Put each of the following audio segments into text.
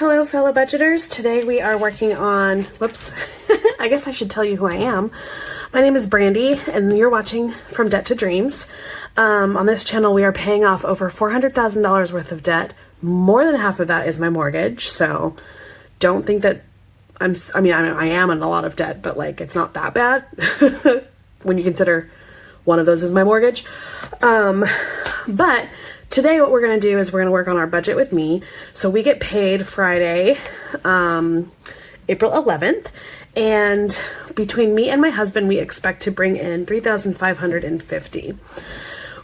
Hello, fellow budgeters. Today we are working on, whoops, I guess I should tell you who I am. My name is Brandy, and you're watching From Debt to Dreams. On this channel, we are paying off over $400,000 worth of debt. More than half of that is my mortgage, so don't think that I am in a lot of debt, but like, it's not that bad when you consider one of those is my mortgage. But today what we're going to do is we're going to work on our budget with me. So we get paid Friday, April 11th. And between me and my husband, we expect to bring in $3,550.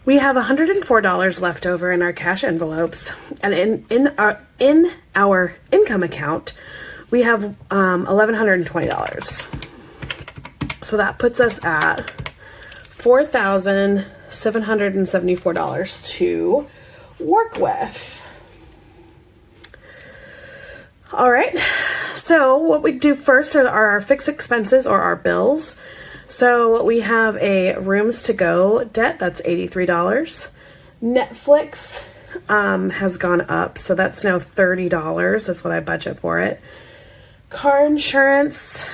We have $104 left over in our cash envelopes. And in our income account, we have $1,120. So that puts us at $4,774 to work with. All right, so what we do first are our fixed expenses or our bills. So we have a rooms to go debt, that's $83. Netflix has gone up, so that's now $30. That's what I budget for it. Car insurance,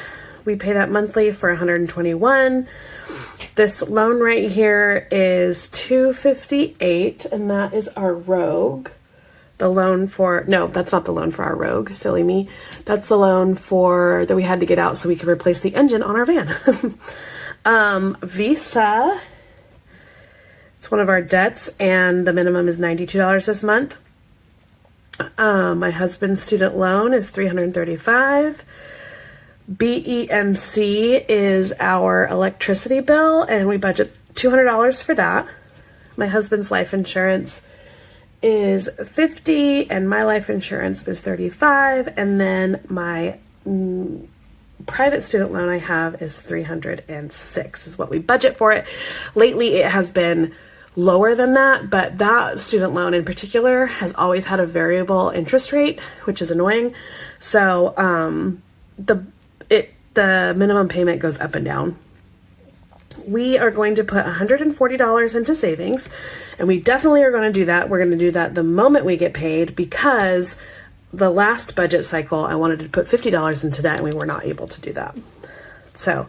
we pay that monthly for $121. This loan right here is $258, and that is our Rogue. The loan for, no, that's not the loan for our Rogue, silly me. That's the loan for, that we had to get out so we could replace the engine on our van. Visa, it's one of our debts, and the minimum is $92 this month. My husband's student loan is $335. BEMC is our electricity bill, and we budget $200 for that. My husband's life insurance is $50, and my life insurance is $35, and then my private student loan I have is $306 is what we budget for it. Lately it has been lower than that, but that student loan in particular has always had a variable interest rate, which is annoying. So the minimum payment goes up and down. We are going to put $140 into savings, and we definitely are going to do that. We're going to do that the moment we get paid, because the last budget cycle I wanted to put $50 into debt and we were not able to do that. So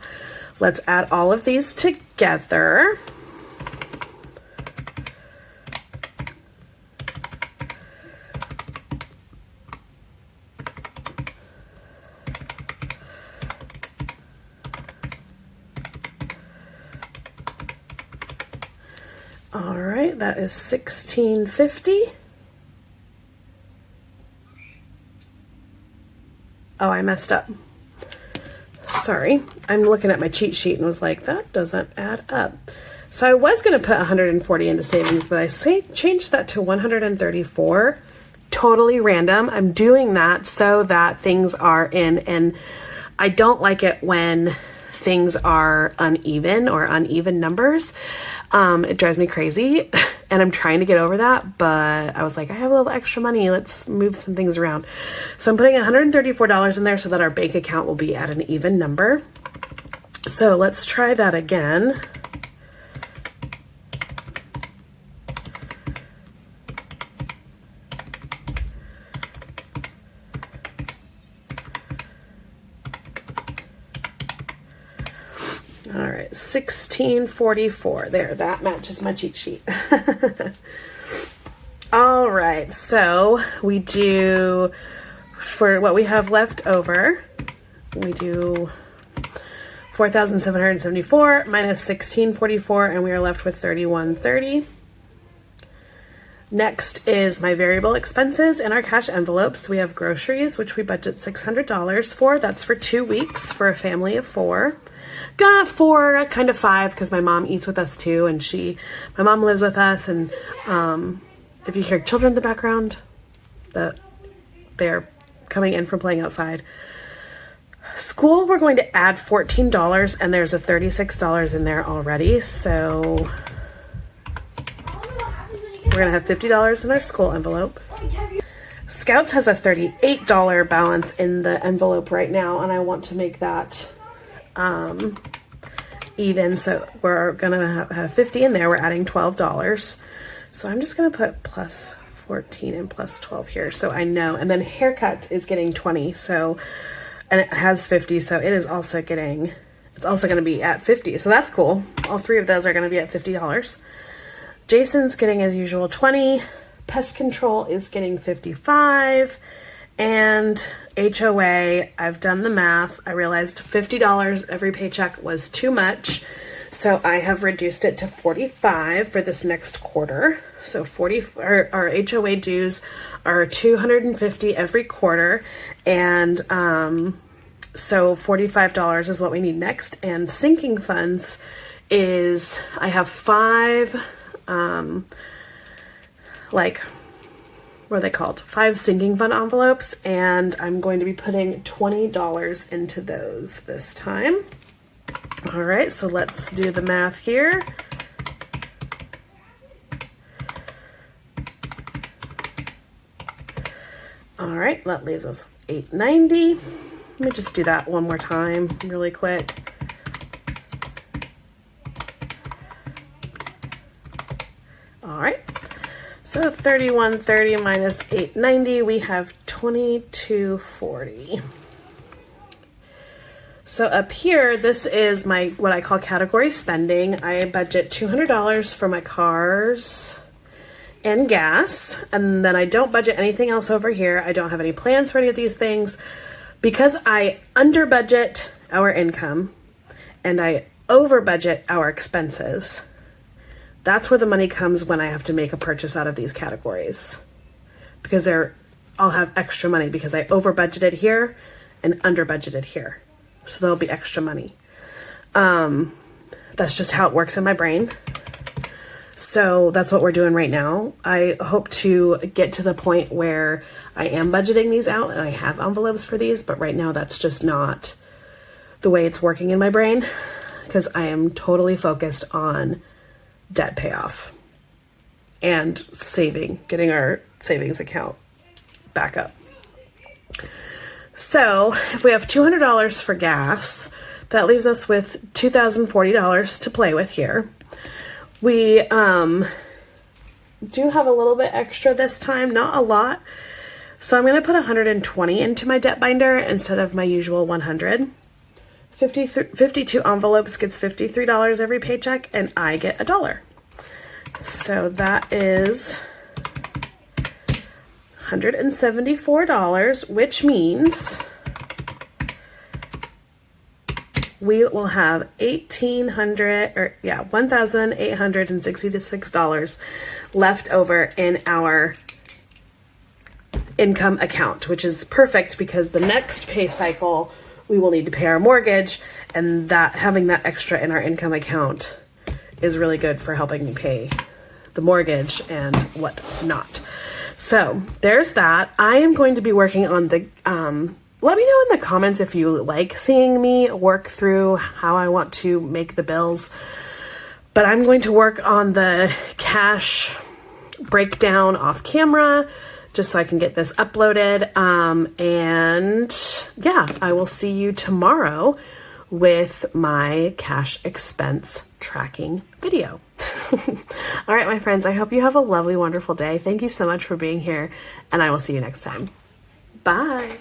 let's add all of these together. All right, that is $1,650. Oh, I messed up. Sorry. I'm looking at my cheat sheet and was like, that doesn't add up. So I was going to put $140 into savings, but I changed that to $134. Totally random. I'm doing that so that things are in, and I don't like it when things are uneven or uneven numbers. It drives me crazy, and I'm trying to get over that, but I was like, I have a little extra money. Let's move some things around. So I'm putting $134 in there so that our bank account will be at an even number. So let's try that again. All right, 1644. There, that matches my cheat sheet. All right, so we do, for what we have left over, we do 4,774 minus 1644, and we are left with 3,130. Next is my variable expenses in our cash envelopes. We have groceries, which we budget $600 for. That's for 2 weeks for a family of 4. Got 4, kind of 5, because my mom eats with us too, and my mom lives with us, and if you hear children in the background, that they're coming in from playing outside. School, we're going to add $14, and there's a $36 in there already, so we're going to have $50 in our school envelope. Scouts has a $38 balance in the envelope right now, and I want to make that even, so we're gonna have 50 in there. We're adding $12, so I'm just gonna put plus 14 and plus 12 here. So I know, and then haircuts is getting 20. So, and it has 50. So it is also getting, it's also going to be at 50. So that's cool. All three of those are going to be at $50. Jason's getting, as usual, 20. Pest control is getting 55. And HOA, I've done the math. I realized $50 every paycheck was too much. So I have reduced it to 45 for this next quarter. So 40, our HOA dues are 250 every quarter. And so $45 is what we need next. And sinking funds is, I have 5, what are they called? 5 sinking fund envelopes. And I'm going to be putting $20 into those this time. All right, so let's do the math here. All right, that leaves us $890. Let me just do that one more time really quick. All right, so 3130 minus 890, we have 2240. So up here, this is my, what I call category spending. I budget $200 for my cars and gas, and then I don't budget anything else over here. I don't have any plans for any of these things because I under budget our income and I over budget our expenses. That's where the money comes when I have to make a purchase out of these categories, because I'll have extra money because I over budgeted here and under budgeted here. So there'll be extra money. That's just how it works in my brain. So that's what we're doing right now. I hope to get to the point where I am budgeting these out and I have envelopes for these, but right now that's just not the way it's working in my brain because I am totally focused on debt payoff and saving, getting our savings account back up. So if we have $200 for gas, that leaves us with $2,040 to play with here. We do have a little bit extra this time, not a lot. So I'm going to put 120 into my debt binder instead of my usual 100. 52 envelopes gets $53 every paycheck, and I get $1. So that is $174, which means we will have $1,866 left over in our income account, which is perfect because the next pay cycle we will need to pay our mortgage, and that having that extra in our income account is really good for helping me pay the mortgage and whatnot. So there's that. I am going to be working on the, let me know in the comments if you like seeing me work through how I want to make the bills. But I'm going to work on the cash breakdown off camera just so I can get this uploaded. And yeah, I will see you tomorrow with my cash expense tracking video. All right, my friends, I hope you have a lovely, wonderful day. Thank you so much for being here, and I will see you next time. Bye.